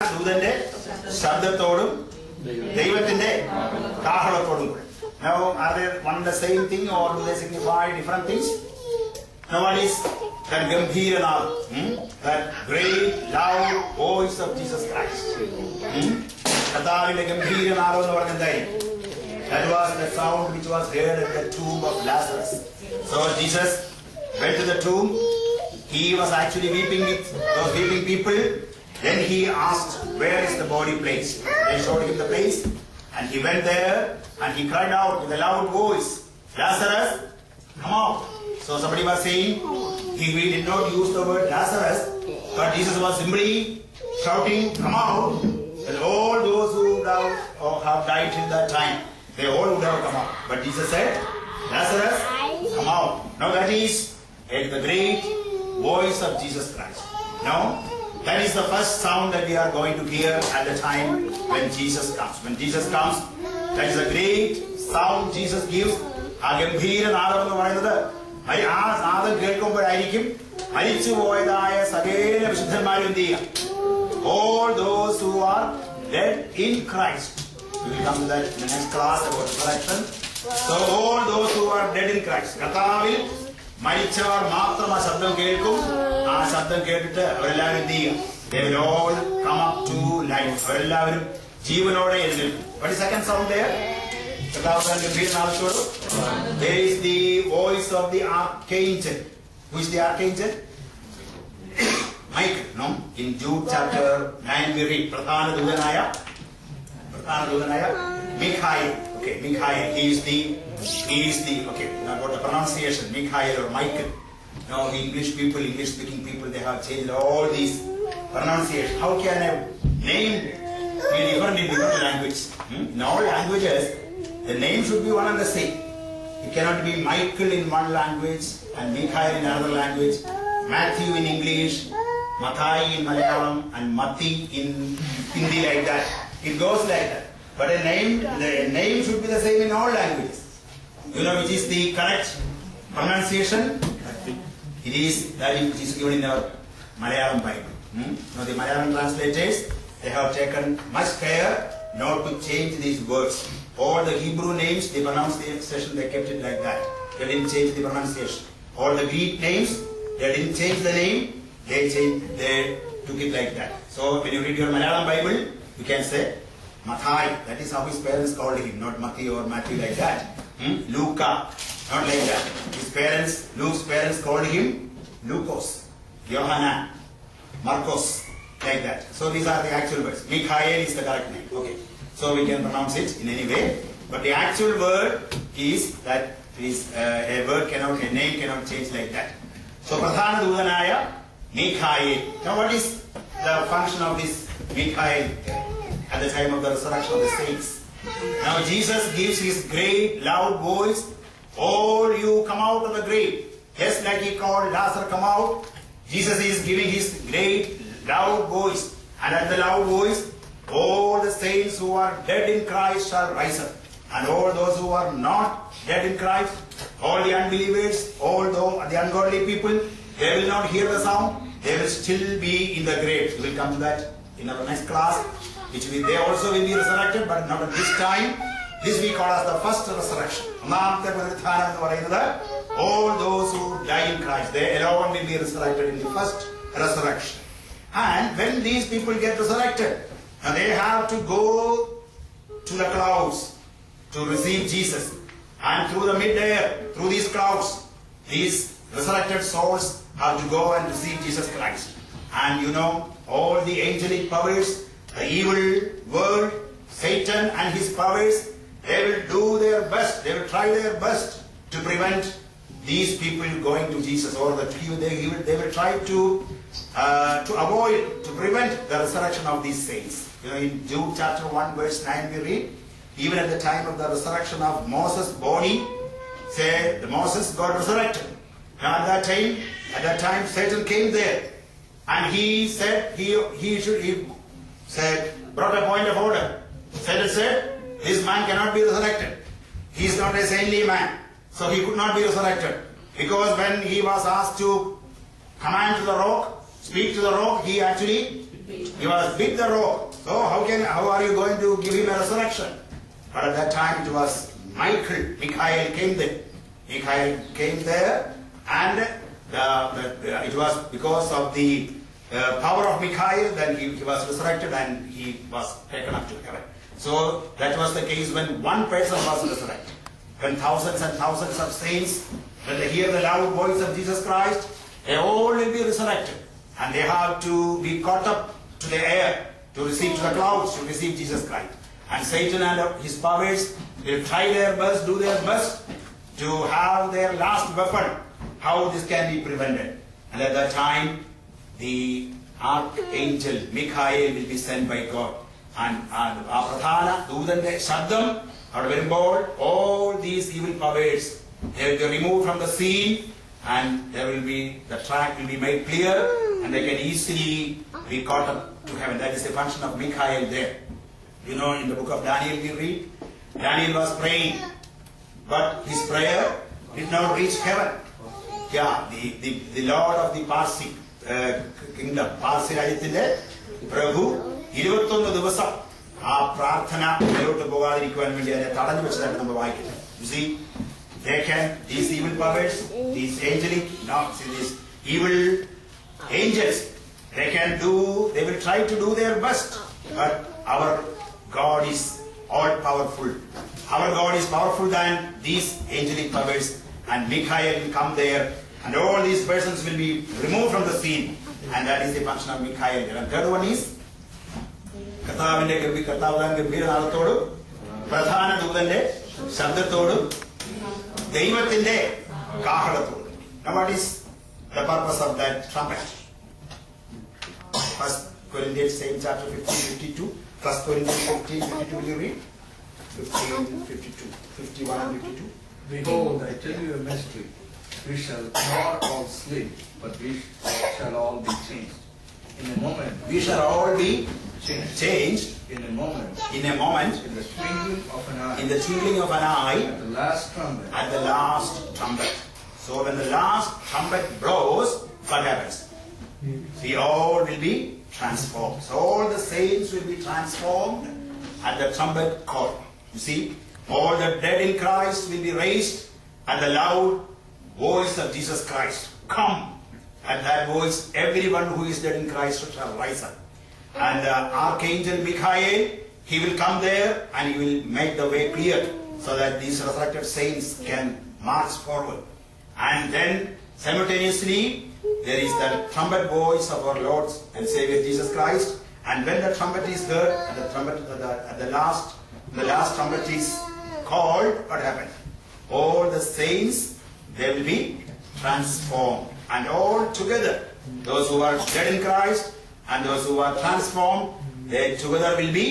ദൂതന്റെ ശബ്ദത്തോടും ദൈവത്തിന്റെ കാഹളത്തോടും കൂടെ. Now, are they one and the same thing or do they signify different things? Now, what is that Gambhiranal, that great loud voice of Jesus Christ? Kathavinte Gambhiranal ennu parayunnathu. That was the sound which was heard at the tomb of Lazarus. So Jesus went to the tomb. He was actually weeping with those weeping people. Then he asked, where is the body placed? They showed him the place, and he went there and he cried out with a loud voice, Lazarus, come out. So somebody was saying, he did not use the word Lazarus, but Jesus was simply shouting, come out. And all those who have died till that time, they all would have come out. But Jesus said, Lazarus, come out. Now that is the great voice of Jesus Christ. Now, that is the first sound that we are going to hear at the time when Jesus comes. When Jesus comes, that is a great sound Jesus gives. ആ ഗംഭീര നാദം എന്ന് പറയുന്നത് ആ നാദം കേൾക്കുമ്പോഴായിരിക്കും മരിച്ചു പോയതായ സകല വിശുദ്ധന്മാരും എന്ത് ചെയ്യുക? All those who are dead in Christ. We will come to that in the next class about resurrection. So all those who are dead in Christ. കർത്താവിൽ മരിച്ചവർ മാത്രം ആ ശബ്ദം കേൾക്കും. ആ ശബ്ദം കേട്ടിട്ട് അവരെല്ലാവരും എന്ത് ചെയ്യും? They will all come up to life. അവരെല്ലാവരും ജീവനോടെ എഴുന്നേൽക്കും. What is the second sound there? There is the voice of the archangel. Who is the archangel? Michael. No? In Jude chapter 9 we read പ്രധാന ദൂതനായ Michael. Okay, Michael. He is the okay, now got the pronunciation, Michael or Michael. Now the English speaking people, they have changed all these pronunciations. How can a name be different in different languages? In all languages, the name should be one and the same. It cannot be Michael in one language and Michael in another language, Matthew in English, Mathai in Malayalam, and Mati in Hindi, like that. It goes like that. But the name should be the same in all languages. You know which is the correct pronunciation? It is that which is given in our Malayalam Bible. Now the Malayalam translators, they have taken much care not to change these words. All the Hebrew names, the pronunciation, they kept it like that. They didn't change the pronunciation. All the Greek names, they didn't change the name. They took it like that. So when you read your Malayalam Bible, you can say Mathai. That is how his parents called him, not Mati or Matthew like that. Luca, not like that. Luke's parents called him Lucas, Johanna, Marcos, like that. So these are the actual words. Michael is the correct name. Okay. So we can pronounce it in any way. But the actual word is that a name cannot change like that. So Pradhana Dudanaya, Michael. Now what is the function of this Michael at the time of the resurrection of the saints? Now Jesus gives his great loud voice, all you come out of the grave. Just like he called Lazarus, come out. Jesus is giving his great loud voice. And at the loud voice, all the saints who are dead in Christ shall rise up. And all those who are not dead in Christ, all the unbelievers, all the ungodly people, they will not hear the sound. They will still be in the grave. We will come to that in our next class. They also will be resurrected, but not at this time. This we call as the first resurrection. All those who die in Christ, they alone will be resurrected in the first resurrection. And when these people get resurrected, they have to go to the clouds to receive Jesus. And through the mid-air, through these clouds, these resurrected souls have to go and receive Jesus Christ. And you know, all the angelic powers, the evil world, Satan and his powers, they will do their best, they will try their best to prevent these people going to Jesus, or they will try to avoid, to prevent the resurrection of these saints. You know, in Jude chapter 1 verse 9 we read, even at the time of the resurrection of Moses' body, Moses got resurrected. Now at that time Satan came there, and he said, he brought a point of order. Satan said, this man cannot be resurrected. He is not a saintly man, so he could not be resurrected. Because when he was asked to command to the rock, speak to the rock, he actually He was beat the rock. So how are you going to give him a resurrection? But at that time it was Michael came there. Michael came there, and it was because of the power of Michael that he was resurrected and he was taken up to heaven. So that was the case when one person was resurrected. When thousands and thousands of saints, when they hear the loud voice of Jesus Christ, they all will be resurrected. And they have to be caught up to the air, to receive to the clouds, to receive Jesus Christ. And Satan and his powers will try their best, do their best to have their last weapon, how this can be prevented. And at that time, the archangel Michael will be sent by God. And Pradhana Dudante Shaddam, all these evil powers, they will be removed from the scene, and the track will be made clear, and they can easily be caught up to heaven. That is the function of Michael there. You know, in the book of Daniel we read, Daniel was praying, but his prayer did not reach heaven. Yeah, the Lord of the Parsi kingdom, Parsi Rajatinde, Prabhu, 21 ദിവസം ആ പ്രാർത്ഥന മുന്നോട്ട് പോകാതിരിക്കുവാൻ വേണ്ടി അതിനെ തടഞ്ഞു വെച്ചതായിട്ട് നമ്മൾ വായിക്കുന്നത്. You see, these evil powers, these these evil angels, they will try to do their best, but our God is all powerful. Our God is powerful than these angelic powers, and Michael will come there, and all these persons will be removed from the scene, and that is the function of Michael. And third one is കർത്താവിന്റെ ഗംഭീരനാദത്തോടും പ്രധാന ദൂതന്റെ ശബ്ദത്തോടും ദൈവത്തിന്റെ കാഹളത്തോടും. Now what is the purpose of that trumpet? 1 Corinthians same chapter 15:52. 1 Corinthians 15:52 will you read? 15:52, 51 and 52. Behold, I tell you a mystery. We shall not all sleep, but we shall all be changed. In a moment. We shall all be changed in a moment. In a moment. In the twinkling of an eye. In the twinkling of an eye. At the last trumpet. At the last trumpet. So when the last trumpet blows, what happens? We all will be transformed. So all the saints will be transformed at the trumpet call. You see, all the dead in Christ will be raised at the loud voice of Jesus Christ. Come. At that voice, everyone who is dead in Christ shall rise up. And Archangel Michael, he will come there and he will make the way clear so that these resurrected saints can march forward. And then simultaneously, there is the trumpet voice of our Lord and Savior Jesus Christ. And when the trumpet is heard, and the last trumpet is called, what happens? All the saints, they will be transformed. And all together, those who are dead in Christ and those who are transformed, they together will be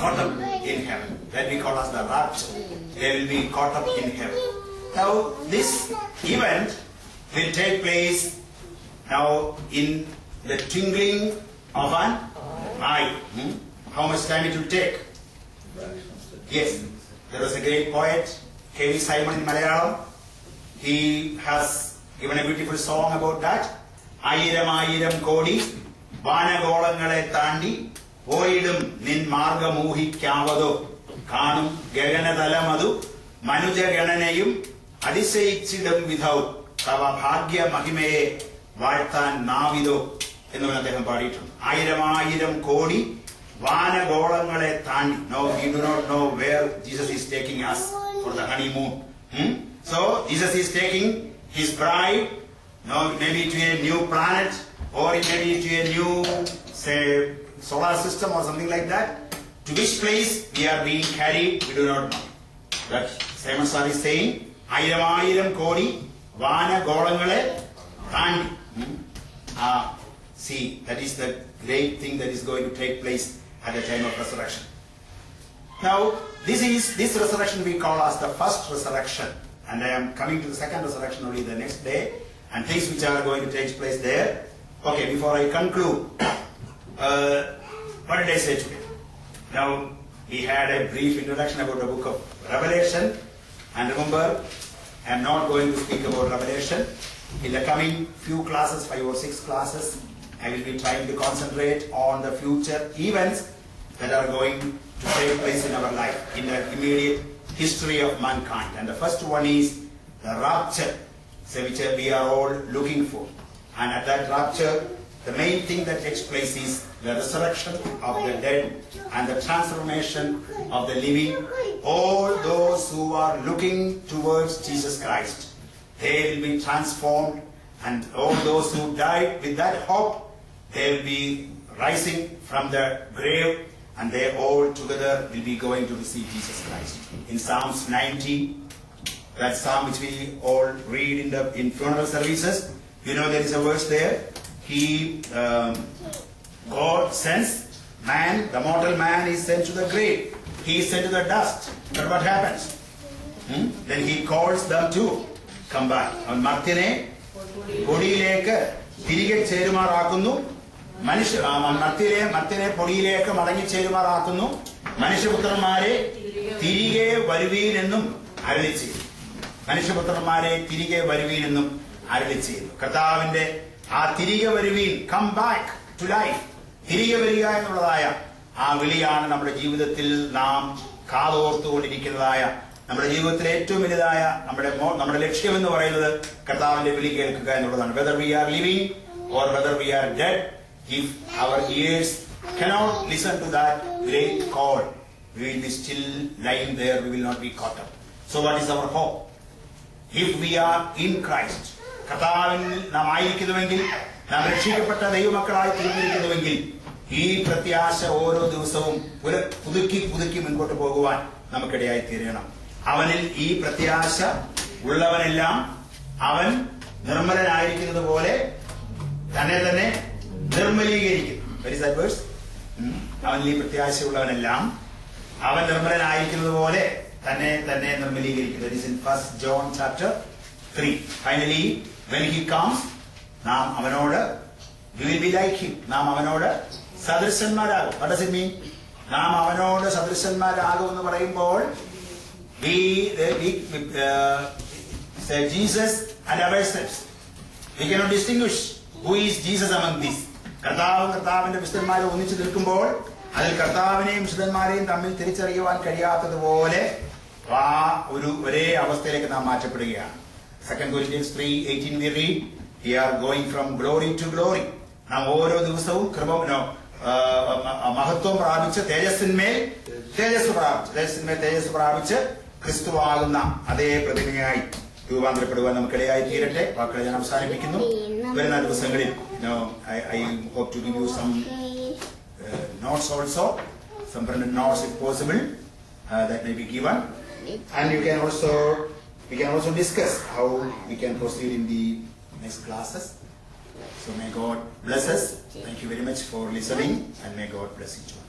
caught up in heaven. That we call as the rapture. They will be caught up in heaven. Now, this event will take place now in the twinkling of an eye. How much time it will take? Yes, there was a great poet, K.V. Simon in Malayalam. He has given a beautiful song about that. ആയിരം ആയിരം കോടി വാനഗോളങ്ങളെ താണ്ടി പോയിടും നിൻ മാർഗമൂഹിക്കാവതോ കാണും ഗഗനതലമതു മനുജഗണനയും അതിശയിച്ചിടും വിധവും തവ ഭാഗ്യ മഹിമയെ വാഴ്ത്താൻ നാവിതോ എന്ന് അദ്ദേഹം പാടിയിട്ടുണ്ട്. ആയിരം ആയിരം കോടി വാനഗോളങ്ങളെ താണ്ടി. No, we do not know where Jesus is taking us for the honeymoon. So Jesus is taking his bride, maybe to a new planet, or maybe to a new, say, solar system or something like that. To which place we are being carried, we do not know. That Simon Sir is saying, Ayram Ayram Kodi, Vana Golangale, Tandi. See, that is the great thing that is going to take place at the time of resurrection. Now, this resurrection we call as the first resurrection. And I am coming to the second resurrection only the next day, and things which are going to take place there. Okay, before I conclude, what did I say today? Now, we had a brief introduction about the book of Revelation, and remember, I am not going to speak about Revelation. In the coming few classes, 5 or 6 classes, I will be trying to concentrate on the future events that are going to take place in our life, in the immediate history of mankind. And the first one is the rapture, which we are all looking for. And at that rapture, the main thing that takes place is the resurrection of the dead and the transformation of the living. All those who are looking towards Jesus Christ, they will be transformed, and all those who died with that hope, they will be rising from the grave, and they all together will be going to receive Jesus Christ. In Psalms 90, that psalm which we all read in funeral services, you know there is a verse there. God sends man, the mortal man is sent to the grave. He is sent to the dust. But what happens? Then he calls them to come back. മർത്യനെ പൊടിയിലേക്ക് തിരികെ ചേരുമാറാക്കുന്നു. മർത്യനെ പൊടിയിലേക്ക് മടങ്ങിച്ചേരുമാറാക്കുന്നു. മനുഷ്യപുത്രന്മാരെ തിരികെ വരുവീനെന്നും അരുളി ചെയ്തു. മനുഷ്യപുത്രന്മാരെ തിരികെ വരുവീനെന്നും അരുളി ചെയ്തു. കർത്താവിന്റെ ആ തിരികെ വരുവീൻ, കം ബാക്ക് ടു ലൈഫ്, തിരികെ വരിക എന്നുള്ളതായ ആ വിളിയാണ് നമ്മുടെ ജീവിതത്തിൽ നാം കാതോർത്തുകൊണ്ടിരിക്കുന്നതായ, നമ്മുടെ ജീവിതത്തിലെ ഏറ്റവും വലുതായ നമ്മുടെ ലക്ഷ്യം എന്ന് പറയുന്നത് കർത്താവിന്റെ വിളി കേൾക്കുക എന്നുള്ളതാണ്. Whether V are living or whether V R dead, if our ears cannot listen to that great call, we will be still lying there, we will not be caught up. So what is our hope? If we are in Christ, കർത്താവിൽ നാം ആയിരിക്കുന്നുവെങ്കിൽ, നാം രക്ഷിക്കപ്പെട്ട ദൈവമക്കളായി തീർന്നിരിക്കുന്നുവെങ്കിൽ, ഈ പ്രത്യാശ ഓരോ ദിവസവും പുതുക്കി മുൻപോട്ട് പോകുവാൻ നമുക്കിടയായി തീരണം. അവനിൽ ഈ പ്രത്യാശ ഉള്ളവനെല്ലാം അവൻ നിർമ്മലനായിരിക്കുന്നത് പോലെ തന്നെ നിർമ്മലീകരിക്കും. അവനിൽ ഈ പ്രത്യാശയുള്ളവനെല്ലാം അവൻ നിർമ്മലനായിരിക്കുന്നത് പോലെ തന്നെ നിർമ്മലീകരിക്കും. That is in 1 John chapter 3. Finally, when he comes, നാം അവനോട്, we will be like him, നാം അവനോട് സദൃശന്മാരാകും. What does it mean? നാം അവനോട് സദൃശന്മാരാകും എന്ന് പറയുമ്പോൾ we say Jesus and ourselves. We cannot distinguish who is Jesus among these. കർത്താവിന്റെ വിശുദ്ധന്മാരെ ഒന്നിച്ചു നിൽക്കുമ്പോൾ അതിൽ കർത്താവിനെയും വിശുദ്ധന്മാരെയും തമ്മിൽ തിരിച്ചറിയുവാൻ കഴിയാത്തതുപോലെ ഒരേ അവസ്ഥയിലേക്ക് നാം മാറ്റപ്പെടുകയാണ്. 2 Corinthians 3:18 we read, we are going from glory to glory. നാം ഓരോ ദിവസവും മഹത്വം പ്രാപിച്ച് തേജസ്സിന്മേൽ തേജസ് പ്രാപിച്ച് ക്രിസ്തുവാകുന്ന അതേ പ്രതിമയായി രൂപാന്തരപ്പെടുവാൻ നമുക്കിടയായി തീരട്ടെ. വാക്കുകളെ ഞാൻ അവസാനിപ്പിക്കുന്നു. വരുന്ന ദിവസങ്ങളിൽ I hope to give you some notes also, some printed notes if possible, that may be given, and we can also discuss how we can proceed in the next classes. So may God bless us. Thank you very much for listening, and may God bless each one.